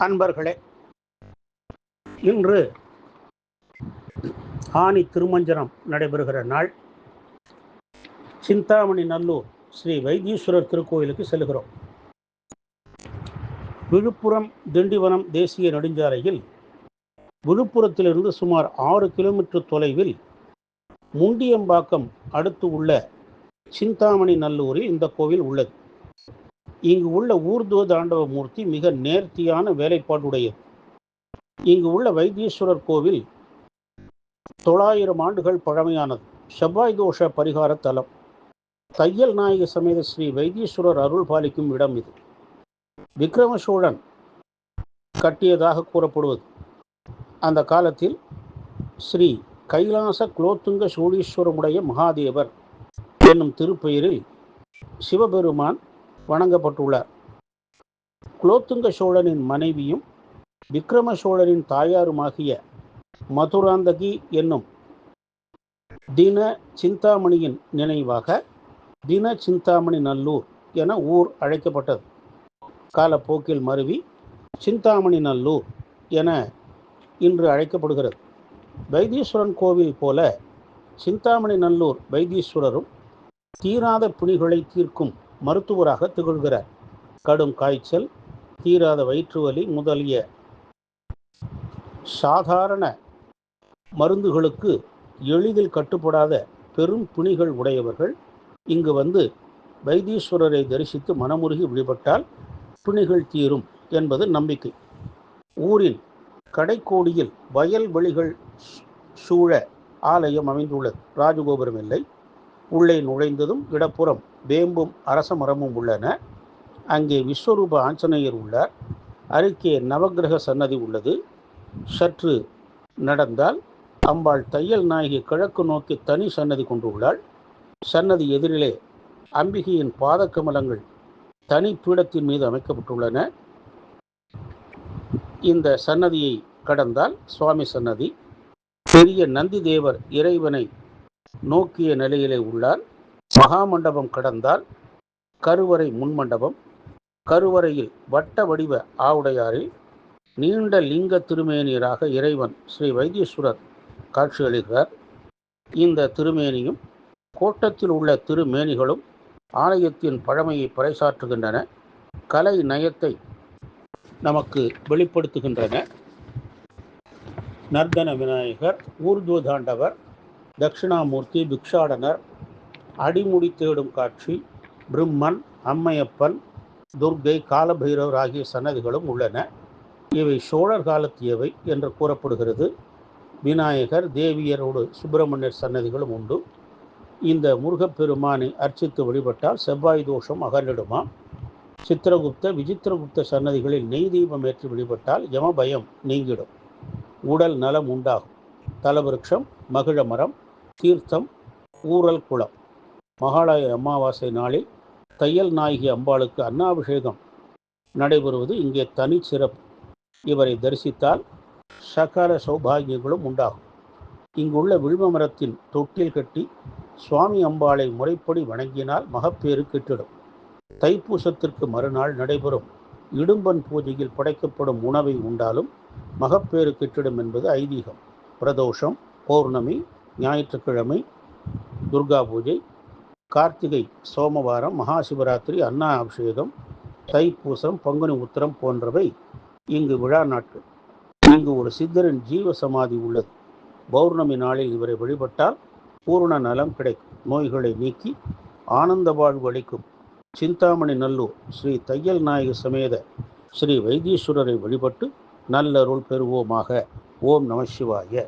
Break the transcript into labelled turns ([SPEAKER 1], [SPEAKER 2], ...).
[SPEAKER 1] அன்பர்களே, இன்று ஆனி திருமஞ்சனம் நடைபெறுகிற நாள். சிந்தாமணி நல்லூர் ஸ்ரீ வைத்தீஸ்வரர் திருக்கோயிலுக்கு செல்கிறோம். விழுப்புரம் திண்டிவனம் தேசிய நெடுஞ்சாலையில் விழுப்புரத்திலிருந்து சுமார் 6 கிலோமீட்டர் தொலைவில் முண்டியம்பாக்கம் அடுத்து உள்ள சிந்தாமணி நல்லூரில் இந்த கோவில் உள்ளது. இங்கு உள்ள ஊர்துவ தாண்டவ மூர்த்தி மிக நேர்த்தியான வேலைப்பாடுடையது. இங்கு உள்ள வைத்தீஸ்வரர் கோவில் 900 ஆண்டுகள் பழமையானது. செவ்வாய் தோஷ பரிகார தலம். தையல் நாயகி சமேத ஸ்ரீ வைத்தீஸ்வரர் அருள் பாலிக்கும் இடம் இது. விக்ரம சோழன் கட்டியதாக கூறப்படுவது. அந்த காலத்தில் ஸ்ரீ கைலாச குலோத்துங்க சோழீஸ்வரமுடைய மகாதேவர் என்னும் திருப்பெயரில் சிவபெருமான் வணங்கப்பட்டுள்ளார். குலோத்துங்க சோழனின் மனைவியும் விக்ரம சோழனின் தாயாருமாகிய மதுராந்தகி என்னும் தின சிந்தாமணியின் நினைவாக தின சிந்தாமணி நல்லூர் என ஊர் அழைக்கப்பட்டது. காலப்போக்கில் மருவி சிந்தாமணி நல்லூர் என இன்று அழைக்கப்படுகிறது. வைத்தீஸ்வரன் கோவில் போல சிந்தாமணி நல்லூர் வைத்தீஸ்வரரும் தீராத பிணிகளை தீர்க்கும் மருத்துவராக திகழ்கிறார். கடும் காய்ச்சல், தீராத வயிற்று வலி முதலிய சாதாரண மருந்துகளுக்கு எளிதில் கட்டுப்படாத பெரும் பிணிகள் உடையவர்கள் இங்கு வந்து வைத்தீஸ்வரரை தரிசித்து மனமுருகி வழிபட்டால் பிணிகள் தீரும் என்பது நம்பிக்கை. ஊரின் கடைக்கோடியில் வயல்வெளிகள் சூழ ஆலயம் அமைந்துள்ளது. ராஜகோபுரம் இல்லை. உள்ளே நுழைந்ததும் இடப்புறம் வேம்பும் அரச மரமும் உள்ளன. அங்கே விஸ்வரூப ஆஞ்சநேயர் உள்ளார். அருகே நவக்கிரக சன்னதி உள்ளது. சற்று நடந்தால் அம்பாள் தையல் நாயகி கிழக்கு நோக்கி தனி சன்னதி கொண்டுள்ளாள். சன்னதி எதிரிலே அம்பிகையின் பாத கமலங்கள் தனி பீடத்தின் மீது அமைக்கப்பட்டுள்ளன. இந்த சன்னதியை கடந்தால் சுவாமி சன்னதி. பெரிய நந்தி தேவர் இறைவனை நோக்கிய நிலையிலே உள்ளார். மகாமண்டபம் கடந்தால் கருவறை முன்மண்டபம். கருவறையில் வட்ட வடிவ ஆவுடையாரில் நீண்ட லிங்க திருமேனியராக இறைவன் ஸ்ரீ வைத்தீஸ்வரர் காட்சியளிக்கிறார். இந்த திருமேனியும் கோட்டத்தில் உள்ள திருமேனிகளும் ஆலயத்தின் பழமையை பறைசாற்றுகின்றன. கலை நயத்தை நமக்கு வெளிப்படுத்துகின்றன. நர்தன விநாயகர், ஊர்துவ தாண்டவர், தட்சிணாமூர்த்தி, பிக்ஷாடனர், அடிமுடி தேடும் காட்சி, பிரம்மன், அம்மையப்பன், துர்க்கை, காலபைரவர் ஆகிய சன்னதிகளும் உள்ளன. இவை சோழர் காலத்தியவை என்று கூறப்படுகிறது. விநாயகர், தேவியரோடு சுப்பிரமணியர் சன்னதிகளும் உண்டு. இந்த முருகப்பெருமானை அர்ச்சித்து வழிபட்டால் செவ்வாய் தோஷம் அகன்றிடுமாம். சித்திரகுப்த, விசித்திரகுப்த சன்னதிகளில் நெய் தீபம் ஏற்றி வழிபட்டால் யம பயம் நீங்கிடும். உடல் நலம் உண்டாகும். தலவிருட்சம் மகிழ மரம், தீர்த்தம் ஊரல் குளம். மகாலய அமாவாசை நாளில் தையல் நாயகி அம்பாளுக்கு அன்னாபிஷேகம் நடைபெறுவது இங்கே தனி சிறப்பு. இவரை தரிசித்தால் சகல சௌபாகியங்களும் உண்டாகும். இங்குள்ள வில்வ மரத்தின் தொட்டில் கட்டி சுவாமி அம்பாளை முறைப்படி வணங்கினால் மகப்பேறு கிட்டிடும். தைப்பூசத்திற்கு மறுநாள் நடைபெறும் இடும்பன் பூஜையில் படைக்கப்படும் உணவை உண்டாலும் மகப்பேறு கிட்டிடும் என்பது ஐதீகம். பிரதோஷம், பௌர்ணமி, ஞாயிற்றுக்கிழமை, துர்கா பூஜை, கார்த்திகை சோமவாரம், மகாசிவராத்திரி, அன்னா அபிஷேகம், தைப்பூசம், பங்குனி உத்திரம் போன்றவை இங்கு விழா நாட்கள். இங்கு ஒரு சித்தரின் ஜீவ சமாதி உள்ளது. பௌர்ணமி நாளில் இவரை வழிபட்டால் பூர்ண நலம் கிடைக்கும். நோய்களை நீக்கி ஆனந்த வாழ்வு அளிக்கும் சிந்தாமணி நல்லூர் ஸ்ரீ தையல் நாயகி சமேத ஸ்ரீ வைத்தீஸ்வரரை வழிபட்டு நல்லருள் பெறுவோமாக. ஓம் நம சிவாய.